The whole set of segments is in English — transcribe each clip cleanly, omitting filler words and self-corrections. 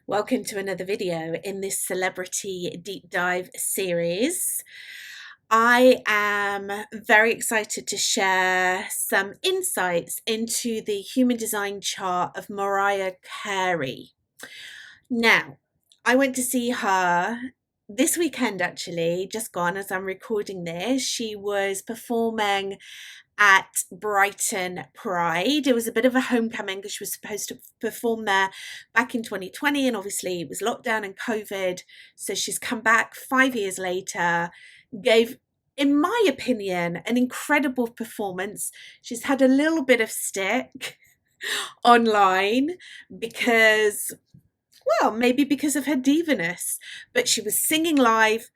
Welcome to another video in this celebrity deep dive series. I am very excited to share some insights into the human design chart of Mariah Carey. Now, I went to see her this weekend, actually, just gone as I'm recording this. She was performing at Brighton Pride. It was a bit of a homecoming because she was supposed to perform there back in 2020, and obviously it was lockdown and COVID. So she's come back 5 years later, gave, in my opinion, an incredible performance. She's had a little bit of stick online because, well, maybe because of her divaness, but she was singing live.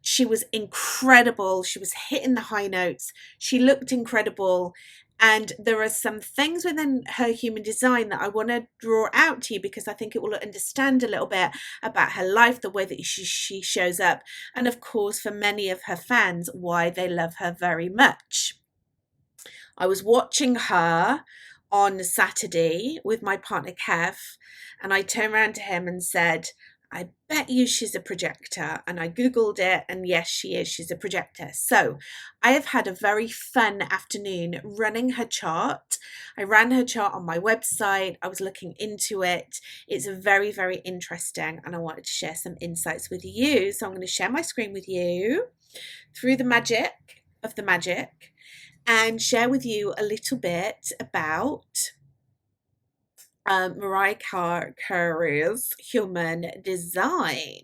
She was incredible. She was hitting the high notes. She looked incredible. And there are some things within her human design that I want to draw out to you because I think it will understand a little bit about her life, the way that she shows up, and of course, for many of her fans, why they love her very much. I was watching her on Saturday with my partner Kev, and I turned around to him and said, I bet you she's a projector. And I Googled it, and yes, she is. She's a projector. So I have had a very fun afternoon running her chart. I ran her chart on my website. I was looking into it. It's very, very interesting, and I wanted to share some insights with you. So I'm going to share my screen with you through the magic of the magic and share with you a little bit about Mariah Carey's human design.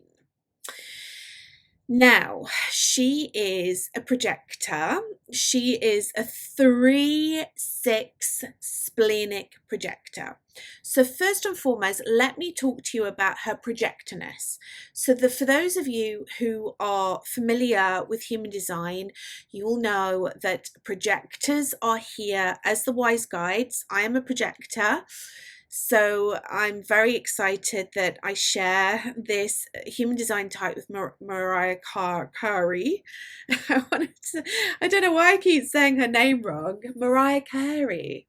Now, she is a projector. She is a 3/6 splenic projector. So first and foremost, let me talk to you about her projectorness. So for those of you who are familiar with human design, you will know that projectors are here as the wise guides. I am a projector. So I'm very excited that I share this human design type with Mariah Carey. I don't know why I keep saying her name wrong. Mariah Carey.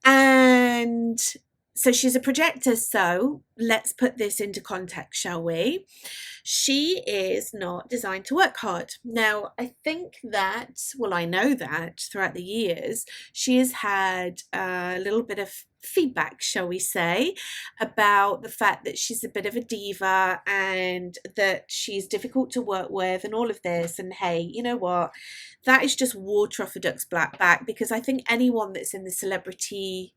And so she's a projector. So let's put this into context, shall we? She is not designed to work hard. Now, I think that, well, I know that throughout the years, she has had a little bit of feedback, shall we say, about the fact that she's a bit of a diva and that she's difficult to work with and all of this. And hey, you know what? That is just water off a duck's back, because I think anyone that's in the celebrity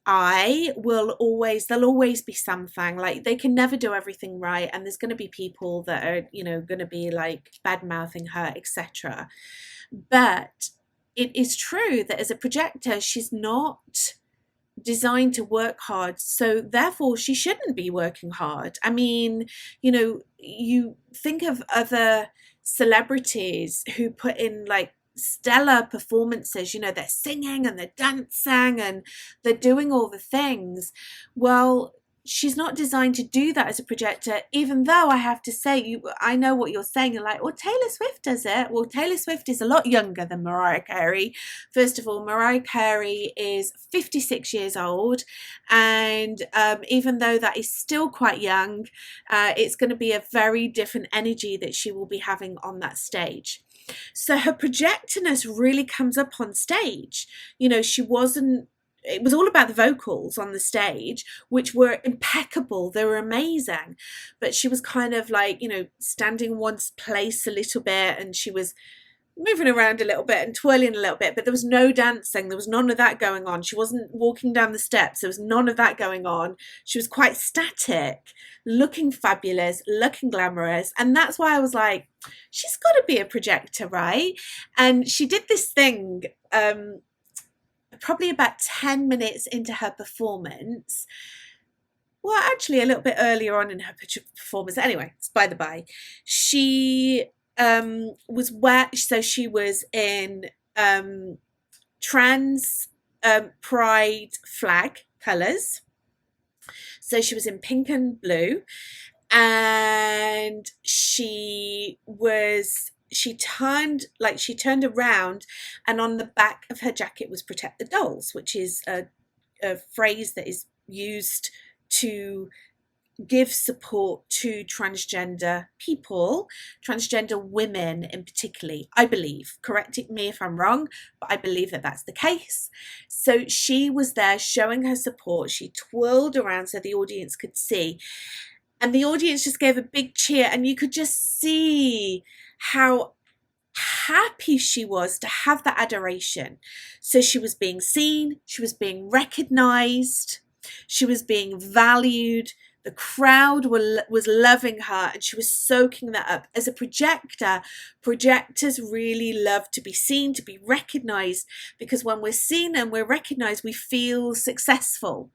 there'll always be something, like they can never do everything right, and there's going to be people that are, going to be like bad mouthing her, etc. But it is true that as a projector, she's not designed to work hard, so therefore she shouldn't be working hard. I mean, you think of other celebrities who put in like stellar performances, they're singing and they're dancing and they're doing all the things. Well, she's not designed to do that as a projector, even though I have to say, I know what you're saying. You're like, well, Taylor Swift does it. Well, Taylor Swift is a lot younger than Mariah Carey. First of all, Mariah Carey is 56 years old. And even though that is still quite young, it's going to be a very different energy that she will be having on that stage. So her projectorness really comes up on stage. It was all about the vocals on the stage, which were impeccable. They were amazing. But she was kind of like, standing in one place a little bit, and she was moving around a little bit and twirling a little bit, but there was no dancing. There was none of that going on. She wasn't walking down the steps. There was none of that going on. She was quite static, looking fabulous, looking glamorous. And that's why I was like, she's got to be a projector, right? And she did this thing, probably about 10 minutes into her performance. Well, actually a little bit earlier on in her performance. Anyway, it's by the by. She was wet, so she was in trans pride flag colours. So she was in pink and blue, and she turned around, and on the back of her jacket was "Protect the Dolls," which is a phrase that is used to give support to transgender people, transgender women in particular, I believe. Correct me if I'm wrong, but I believe that that's the case. So she was there showing her support. She twirled around so the audience could see. And the audience just gave a big cheer, and you could just see how happy she was to have that adoration. So she was being seen, she was being recognized, she was being valued. The crowd was loving her, and she was soaking that up. As a projector, projectors really love to be seen, to be recognized, because when we're seen and we're recognized, we feel successful.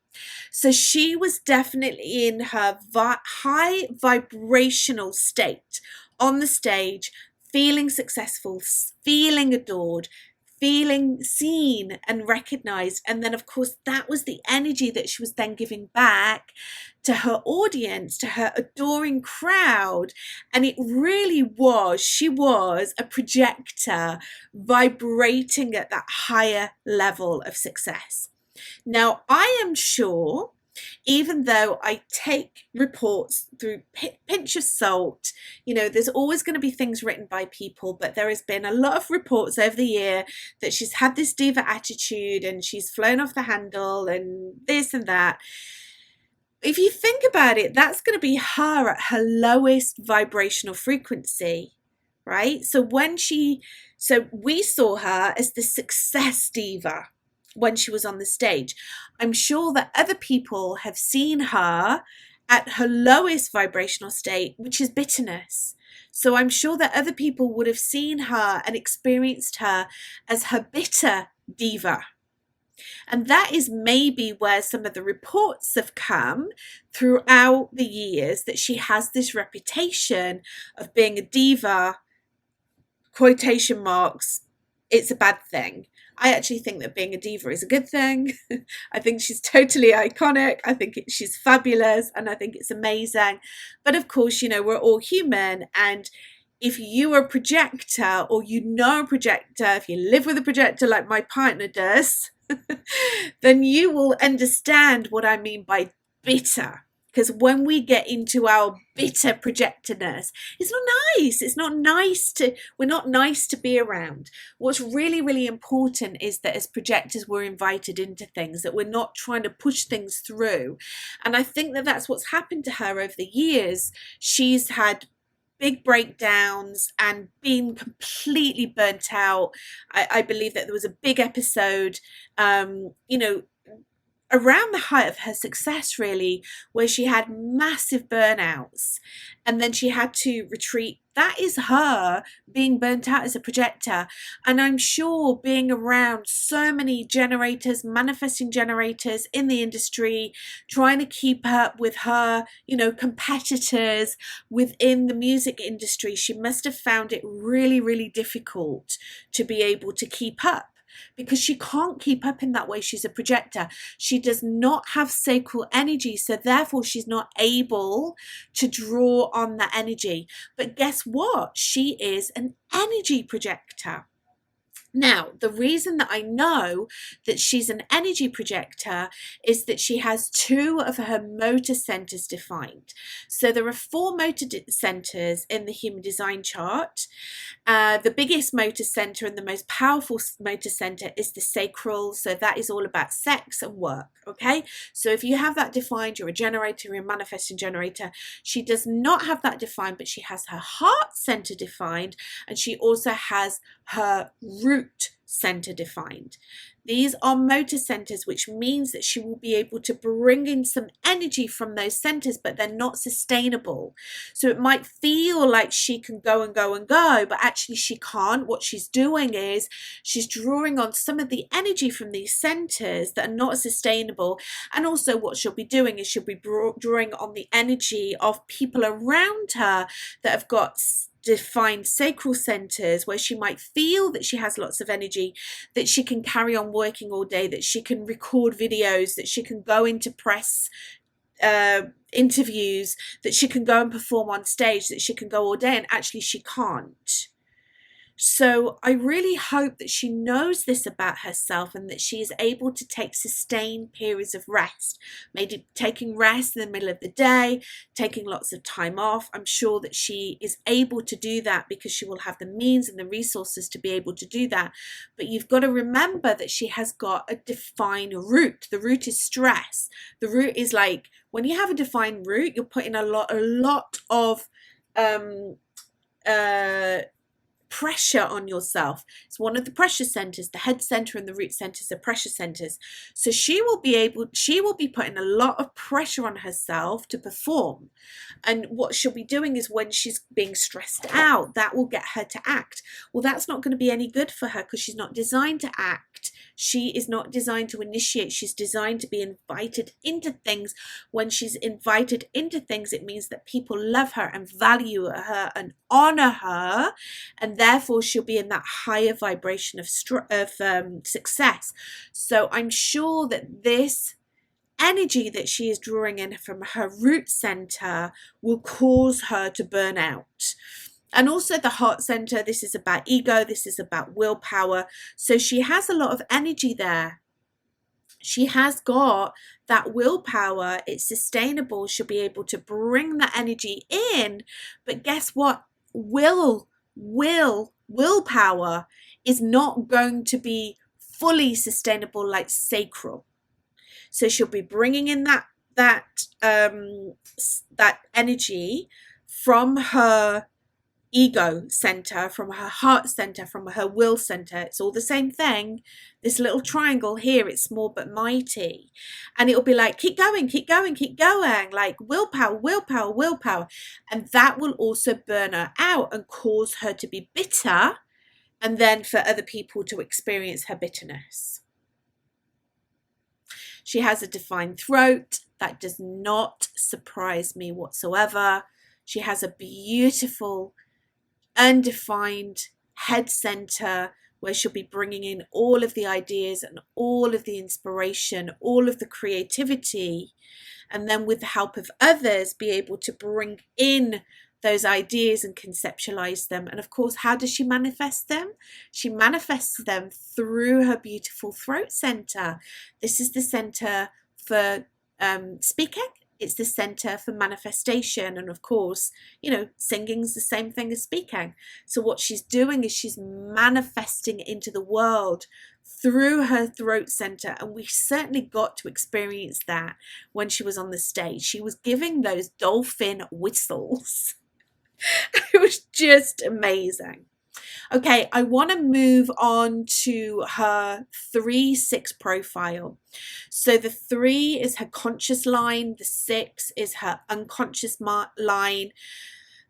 So she was definitely in her high vibrational state on the stage, feeling successful, feeling adored, feeling seen and recognized. And then, of course, that was the energy that she was then giving back to her audience, to her adoring crowd. And it really was, she was a projector vibrating at that higher level of success. Now, I am sure, even though I take reports through pinch of salt, there's always going to be things written by people, but there has been a lot of reports over the year that she's had this diva attitude and she's flown off the handle and this and that. If you think about it, that's going to be her at her lowest vibrational frequency, right? So we saw her as the success diva when she was on the stage. I'm sure that other people have seen her at her lowest vibrational state, which is bitterness. So I'm sure that other people would have seen her and experienced her as her bitter diva. And that is maybe where some of the reports have come throughout the years, that she has this reputation of being a diva, quotation marks, it's a bad thing. I actually think that being a diva is a good thing. I think she's totally iconic. I think she's fabulous, and I think it's amazing. But of course, we're all human, and if you are a projector, or a projector, if you live with a projector like my partner does, then you will understand what I mean by bitter. Because when we get into our bitter projectorness, it's not nice. We're not nice to be around. What's really, really important is that as projectors, we're invited into things, that we're not trying to push things through. And I think that that's what's happened to her over the years. She's had big breakdowns and been completely burnt out. I believe that there was a big episode, around the height of her success, really, where she had massive burnouts and then she had to retreat. That is her being burnt out as a projector. And I'm sure being around so many generators, manifesting generators in the industry, trying to keep up with her, competitors within the music industry, she must have found it really, really difficult to be able to keep up. Because she can't keep up in that way. She's a projector. She does not have sacral energy, so therefore she's not able to draw on that energy. But guess what? She is an energy projector. Now, the reason that I know that she's an energy projector is that she has 2 of her motor centers defined. So there are 4 motor centers in the human design chart. The biggest motor center and the most powerful motor center is the sacral. So that is all about sex and work. Okay. So if you have that defined, you're a generator, you're a manifesting generator. She does not have that defined, but she has her heart center defined, and she also has her root center defined. These are motor centers, which means that she will be able to bring in some energy from those centers, but they're not sustainable. So it might feel like she can go and go and go, but actually she can't. What she's doing is she's drawing on some of the energy from these centers that are not sustainable. And also what she'll be doing is she'll be drawing on the energy of people around her that have got defined sacral centers, where she might feel that she has lots of energy, that she can carry on working all day, that she can record videos, that she can go into press interviews, that she can go and perform on stage, that she can go all day, and actually she can't. So I really hope that she knows this about herself and that she is able to take sustained periods of rest, maybe taking rest in the middle of the day, taking lots of time off. I'm sure that she is able to do that because she will have the means and the resources to be able to do that. But you've got to remember that she has got a defined root. The root is stress. The root is like, when you have a defined root, you're putting a lot of pressure on yourself. It's one of the pressure centers. The head center and the root centers are pressure centers. So she will be putting a lot of pressure on herself to perform. And what she'll be doing is, when she's being stressed out, that will get her to act. Well, that's not going to be any good for her because she's not designed to act. She is not designed to initiate. She's designed to be invited into things. When she's invited into things, it means that people love her and value her and honor her, and therefore she'll be in that higher vibration of success. So I'm sure that this energy that she is drawing in from her root center will cause her to burn out. And also the heart center, this is about ego, this is about willpower. So she has a lot of energy there. She has got that willpower, it's sustainable, she'll be able to bring that energy in. But guess what? Willpower is not going to be fully sustainable like sacral. So she'll be bringing in that energy from her ego center, from her heart center, from her will center. It's all the same thing. This little triangle here, it's small but mighty. And it'll be like, keep going, keep going, keep going. Like willpower, willpower, willpower. And that will also burn her out and cause her to be bitter, and then for other people to experience her bitterness. She has a defined throat. That does not surprise me whatsoever. She has a beautiful undefined head center where she'll be bringing in all of the ideas and all of the inspiration, all of the creativity, and then with the help of others be able to bring in those ideas and conceptualize them. And of course, how does she manifest them? She manifests them through her beautiful throat center. This is the center for speaking. It's the center for manifestation. And of course, you know, singing's the same thing as speaking. So what she's doing is she's manifesting into the world through her throat center. And we certainly got to experience that when she was on the stage. She was giving those dolphin whistles. It was just amazing. Okay, I want to move on to her 3-6 profile. So the 3 is her conscious line, the 6 is her unconscious line.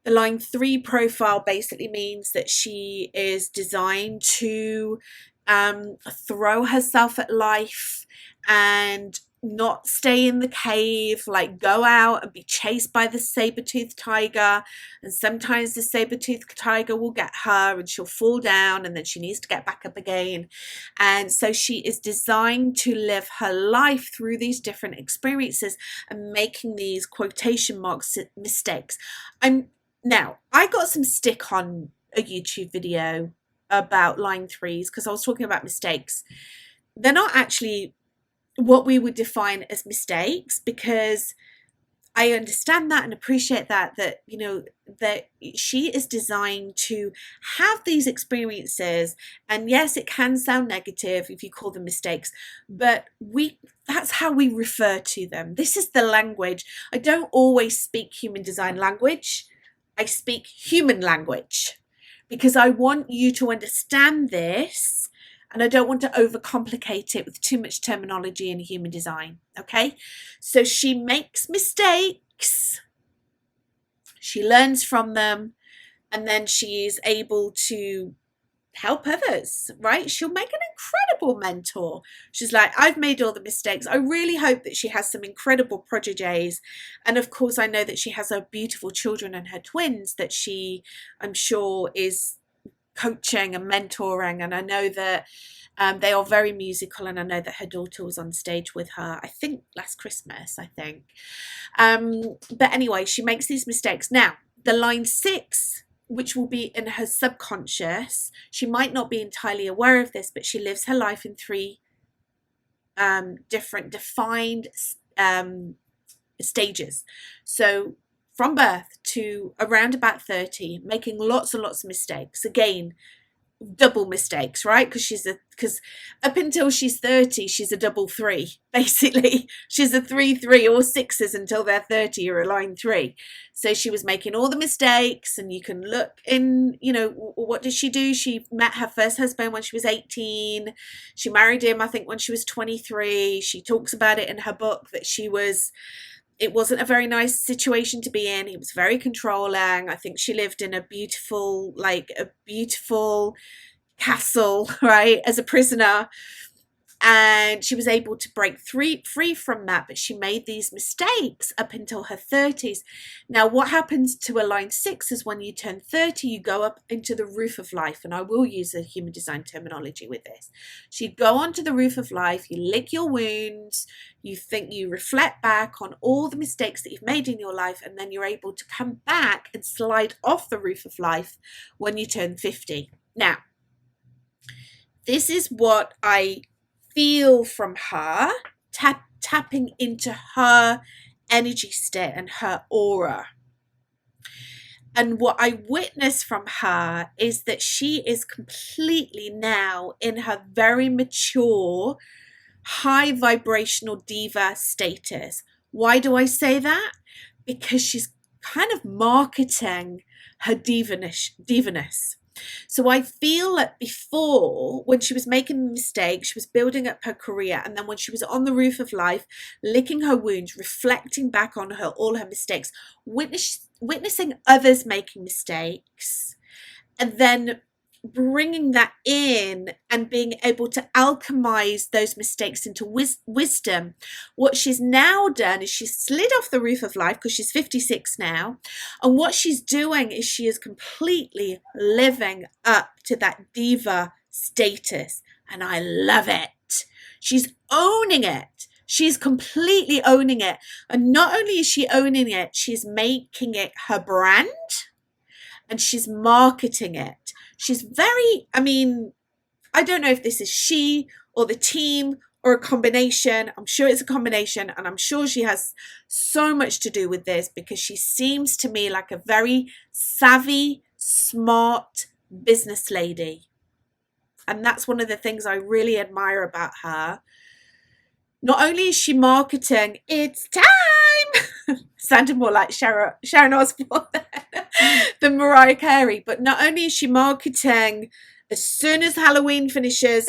The line 3 profile basically means that she is designed to throw herself at life and not stay in the cave, like go out and be chased by the saber-toothed tiger. And sometimes the saber-toothed tiger will get her and she'll fall down and then she needs to get back up again. And so she is designed to live her life through these different experiences and making these quotation marks mistakes. Now, I got some stick on a YouTube video about line 3s because I was talking about mistakes. They're not actually what we would define as mistakes, because I understand that and appreciate that you know, that she is designed to have these experiences. And yes, it can sound negative if you call them mistakes, but that's how we refer to them. This is the language. I don't always speak human design language. I speak human language because I want you to understand this. And I don't want to overcomplicate it with too much terminology in human design, okay? So she makes mistakes, she learns from them, and then she is able to help others, right? She'll make an incredible mentor. She's like, I've made all the mistakes. I really hope that she has some incredible protégés. And of course, I know that she has her beautiful children and her twins that she, I'm sure, is coaching and mentoring, and I know that they are very musical, and I know that her daughter was on stage with her, I think last Christmas, I think. But anyway, she makes these mistakes. Now, the line 6 which will be in her subconscious. She might not be entirely aware of this, but she lives her life in three different defined stages. So from birth to around about 30, making lots and lots of mistakes. Again, double mistakes, right? Because up until she's 30, she's a double three, basically. She's a 3-3, or sixes until they're 30 or a line 3. So she was making all the mistakes, and you can look in, what did she do? She met her first husband when she was 18. She married him, I think, when she was 23. She talks about it in her book that it wasn't a very nice situation to be in. He was very controlling. I think she lived in a beautiful castle, right, as a prisoner. And she was able to break free from that, but she made these mistakes up until her 30s. Now, what happens to a line 6 is when you turn 30, you go up into the roof of life. And I will use a human design terminology with this. So you go onto the roof of life, you lick your wounds, you reflect back on all the mistakes that you've made in your life, and then you're able to come back and slide off the roof of life when you turn 50. Now, this is what I feel from her, tapping into her energy state and her aura. And what I witness from her is that she is completely now in her very mature, high vibrational diva status. Why do I say that? Because she's kind of marketing her divaness. So I feel that before, when she was making mistakes, she was building up her career, and then when she was on the roof of life, licking her wounds, reflecting back on all her mistakes, witnessing others making mistakes, and then bringing that in and being able to alchemize those mistakes into wisdom. What she's now done is she's slid off the roof of life because she's 56 now. And what she's doing is she is completely living up to that diva status. And I love it. She's owning it. She's completely owning it. And not only is she owning it, she's making it her brand and she's marketing it. She's very, I don't know if this is she or the team or a combination. I'm sure it's a combination, and I'm sure she has so much to do with this because she seems to me like a very savvy, smart business lady. And that's one of the things I really admire about her. Not only is she marketing, it's time, sounded more like Sharon Osbourne than Mariah Carey, but not only is she marketing, as soon as Halloween finishes,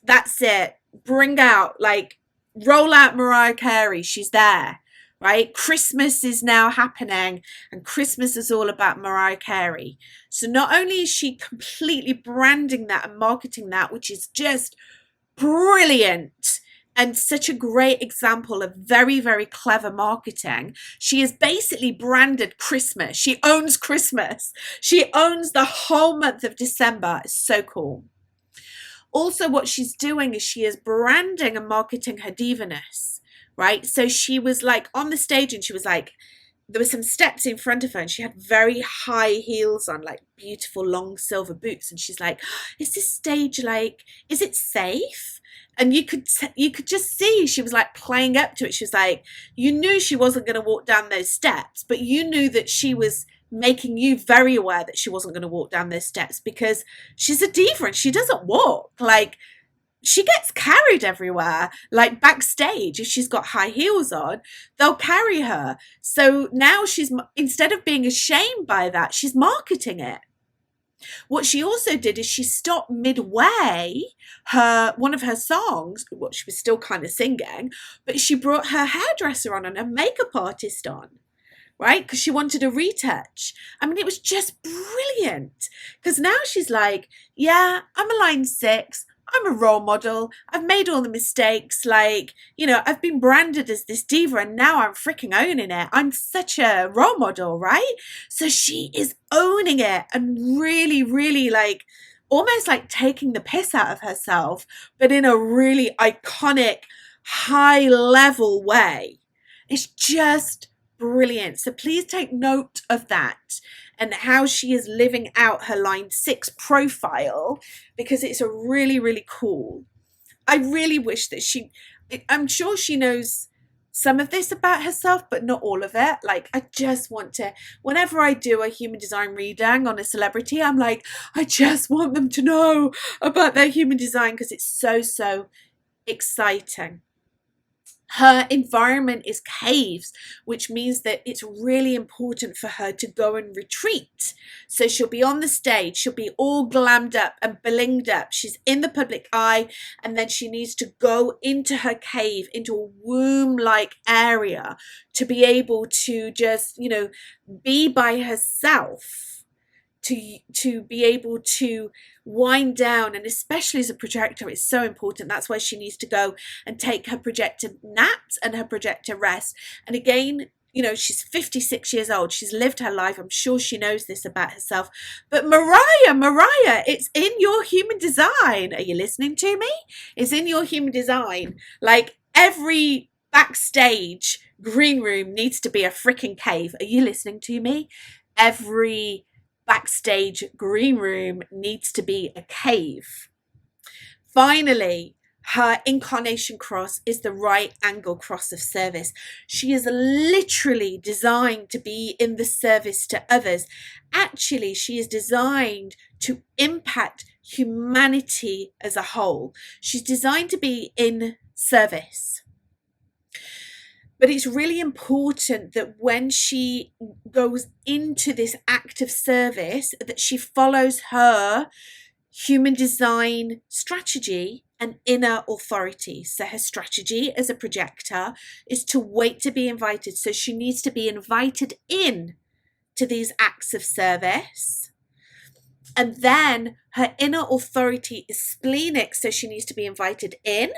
that's it, roll out Mariah Carey, she's there, right? Christmas is now happening, and Christmas is all about Mariah Carey. So not only is she completely branding that and marketing that, which is just brilliant, and such a great example of very, very clever marketing. She has basically branded Christmas. She owns Christmas. She owns the whole month of December. It's so cool. Also, what she's doing is she is branding and marketing her divaness, right? So she was on the stage, and she was there were some steps in front of her, and she had very high heels on, beautiful long silver boots. And she's like, is this stage is it safe? And you could just see she was playing up to it. She was you knew she wasn't going to walk down those steps, but you knew that she was making you very aware that she wasn't going to walk down those steps because she's a diva and she doesn't walk. She gets carried everywhere, backstage. If she's got high heels on, they'll carry her. So now instead of being ashamed by that, she's marketing it. What she also did is she stopped midway one of her songs, what she was still kind of singing, but she brought her hairdresser on and a makeup artist on, right? Because she wanted a retouch. It was just brilliant. Because now she's yeah, I'm a line 6. I'm a role model. I've made all the mistakes. I've been branded as this diva and now I'm freaking owning it. I'm such a role model, right? So she is owning it and really, really almost taking the piss out of herself, but in a really iconic, high level way. It's just brilliant. So please take note of that and how she is living out her line 6 profile, because it's a really, really cool. I really wish that I'm sure she knows some of this about herself, but not all of it. Like, I just want to, whenever I do a human design reading on a celebrity, I'm like, I just want them to know about their human design, because it's so, so exciting. Her environment is caves, which means that it's really important for her to go and retreat. So she'll be on the stage, she'll be all glammed up and blinged up. She's in the public eye, and then she needs to go into her cave, into a womb-like area, to be able to just, be by herself. To be able to wind down, and especially as a projector, it's so important. That's why she needs to go and take her projector naps and her projector rest. And again, she's 56 years old. She's lived her life. I'm sure she knows this about herself. But Mariah, it's in your human design. Are you listening to me? It's in your human design. Like, every backstage green room needs to be a freaking cave. Are you listening to me? Every backstage green room needs to be a cave. Finally, her Incarnation Cross is the right angle cross of service. She is literally designed to be in the service to others. Actually, she is designed to impact humanity as a whole. She's designed to be in service. But it's really important that when she goes into this act of service, that she follows her human design strategy and inner authority. So her strategy as a projector is to wait to be invited. So she needs to be invited in to these acts of service. And then her inner authority is splenic, so she needs to be invited in.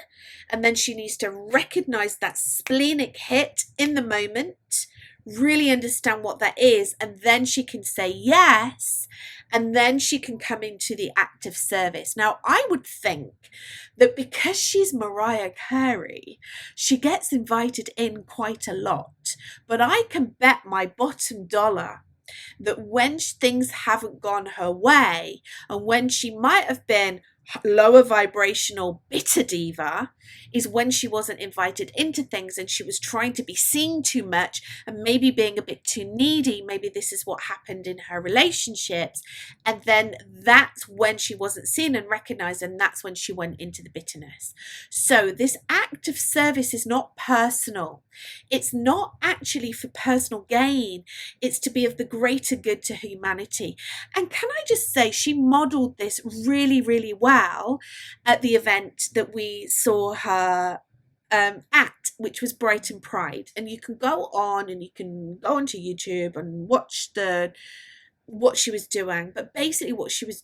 And then she needs to recognize that splenic hit in the moment, really understand what that is, and then she can say yes, and then she can come into the act of service. Now, I would think that because she's Mariah Carey, she gets invited in quite a lot. But I can bet my bottom dollar that when things haven't gone her way, and when she might have been lower vibrational bitter diva, is when she wasn't invited into things and she was trying to be seen too much and maybe being a bit too needy. Maybe this is what happened in her relationships, and then that's when she wasn't seen and recognized, and that's when she went into the bitterness. So this act of service is not personal. It's not actually for personal gain. It's to be of the greater good to humanity. And can I just say, she modeled this really, really well at the event that we saw her at, which was Brighton Pride. And you can go on and you can go onto YouTube and watch what she was doing. But basically what she was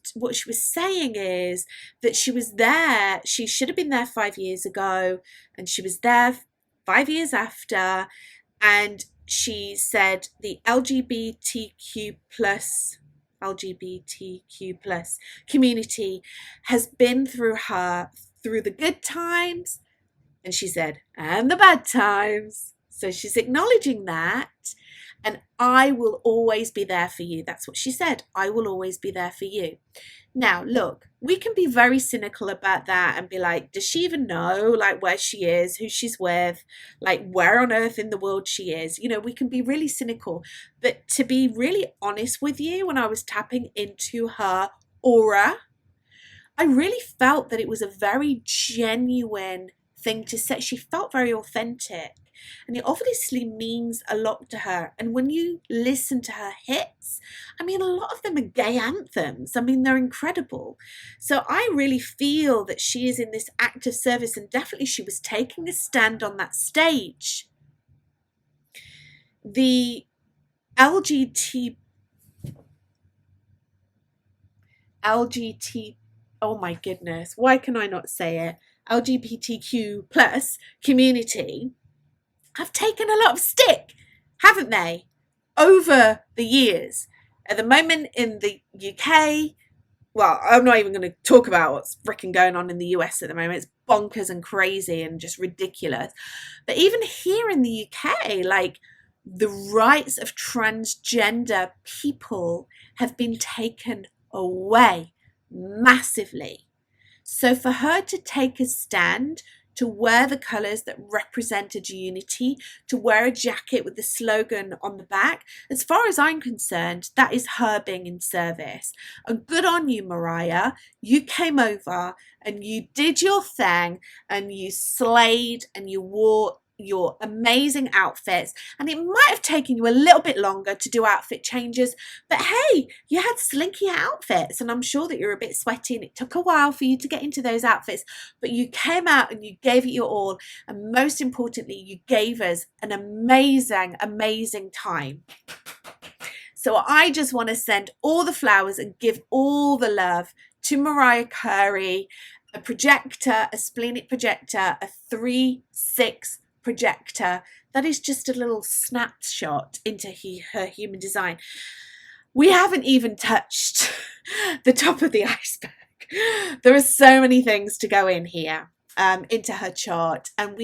saying is that she was there. She should have been there 5 years ago, and she was there 5 years after. And she said the LGBTQ plus community has been through her through the good times, and she said, and the bad times. So she's acknowledging that. And I will always be there for you. That's what she said. I will always be there for you. Now, look, we can be very cynical about that and be like, does she even know like where she is, who she's with, like where on earth in the world she is? We can be really cynical. But to be really honest with you, when I was tapping into her aura, I really felt that it was a very genuine thing to say. She felt very authentic. And it obviously means a lot to her. And when you listen to her hits, a lot of them are gay anthems. They're incredible. So I really feel that she is in this act of service, and definitely she was taking a stand on that stage. The oh my goodness, why can I not say it? LGBTQ plus community have taken a lot of stick, haven't they, over the years? At the moment in the UK, well, I'm not even going to talk about what's freaking going on in the US at the moment. It's bonkers and crazy and just ridiculous. But even here in the UK, like, the rights of transgender people have been taken away massively. So for her to take a stand, to wear the colours that represented unity, to wear a jacket with the slogan on the back, as far as I'm concerned, that is her being in service. And good on you, Mariah. You came over and you did your thing and you slayed and you wore your amazing outfits, and it might have taken you a little bit longer to do outfit changes, but hey, you had slinky outfits, and I'm sure that you're a bit sweaty and it took a while for you to get into those outfits, but you came out and you gave it your all, and most importantly, you gave us an amazing time. So I just want to send all the flowers and give all the love to Mariah Carey, a projector, a splenic projector, a 3/6 projector. That is just a little snapshot into her human design. We haven't even touched the top of the iceberg. There are so many things to go in here into her chart, and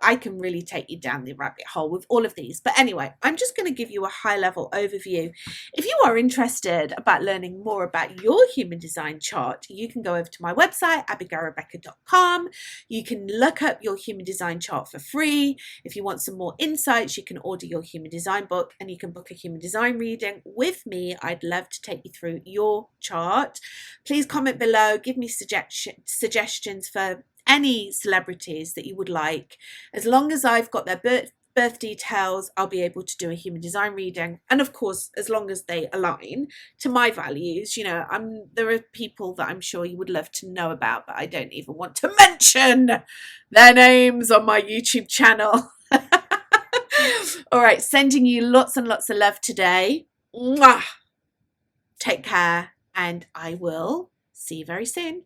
I can really take you down the rabbit hole with all of these. But anyway, I'm just going to give you a high level overview. If you are interested about learning more about your human design chart, you can go over to my website, abigailrebecca.com. You can look up your human design chart for free. If you want some more insights, you can order your human design book, and you can book a human design reading with me. I'd love to take you through your chart. Please comment below, give me suggestions for any celebrities that you would like. As long as I've got their birth details, I'll be able to do a human design reading, and of course, as long as they align to my values. You know, there are people that I'm sure you would love to know about, but I don't even want to mention their names on my YouTube channel. All right, sending you lots and lots of love today. Mwah! Take care, and I will see you very soon.